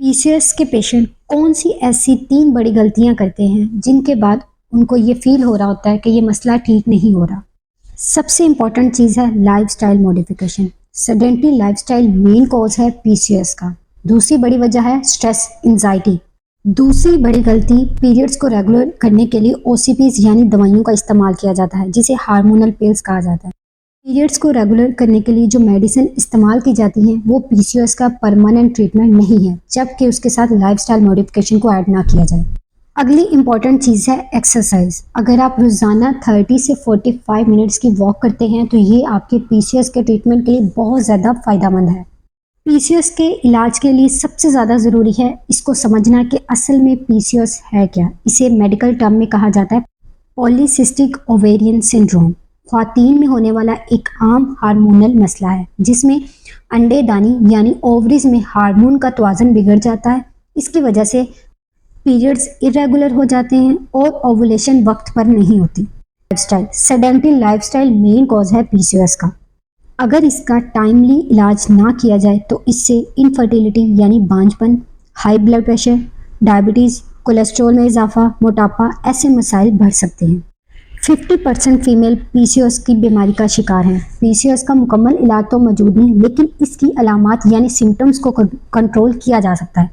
PCOS के patient कौन सी ऐसी 3 बड़ी गलतियां करते हैं जिनके बाद उनको ये फील हो रहा होता है कि ये मसला ठीक नहीं हो रहा। सबसे इम्पॉर्टेंट चीज़ है lifestyle modification. Sedentary lifestyle main cause है पीसीओएस का। दूसरी बड़ी वजह है स्ट्रेस एंजाइटी। दूसरी बड़ी गलती पीरियड्स को रेगुलर करने के लिए ओसीपीज यानी दवाइयों का इस्तेमाल किया जाता है जिसे हार्मोनल पिल्स कहा जाता है। पीरियड्स को रेगुलर करने के लिए जो मेडिसिन इस्तेमाल की जाती हैं वो पीसीओएस का परमानेंट ट्रीटमेंट नहीं है, जबकि उसके साथ लाइफस्टाइल मॉडिफिकेशन को ऐड ना किया जाए। अगली इंपॉर्टेंट चीज़ है एक्सरसाइज। अगर आप रोज़ाना 30 से 45 मिनट्स की वॉक करते हैं तो ये आपके पीसीओएस के ट्रीटमेंट के लिए बहुत ज़्यादा फायदेमंद है। पीसीओएस के इलाज के लिए सबसे ज़्यादा ज़रूरी है इसको समझना कि असल में पीसीओएस है क्या। इसे मेडिकल टर्म में कहा जाता है पॉलीसिस्टिक ओवेरियन सिंड्रोम। ख्वातीन में होने वाला एक आम हार्मोनल मसला है जिसमें अंडेदानी यानी ओवरीज में हार्मोन का तवाज़ुन बिगड़ जाता है। इसकी वजह से पीरियड्स इरेगुलर हो जाते हैं और ओवुलेशन वक्त पर नहीं होती। Lifestyle, sedentary lifestyle main cause है पीसीओएस का। अगर इसका टाइमली इलाज ना किया जाए तो इससे इनफर्टिलिटी यानी बांझपन, high blood pressure, diabetes, cholesterol में इजाफा, मोटापा ऐसे मसाइल बढ़ सकते हैं। 50% फीमेल पीसीओएस की बीमारी का शिकार हैं। पीसीओएस का मुकम्मल इलाज तो मौजूद नहीं, लेकिन इसकी अलामात यानी सिम्टम्स को कंट्रोल किया जा सकता है।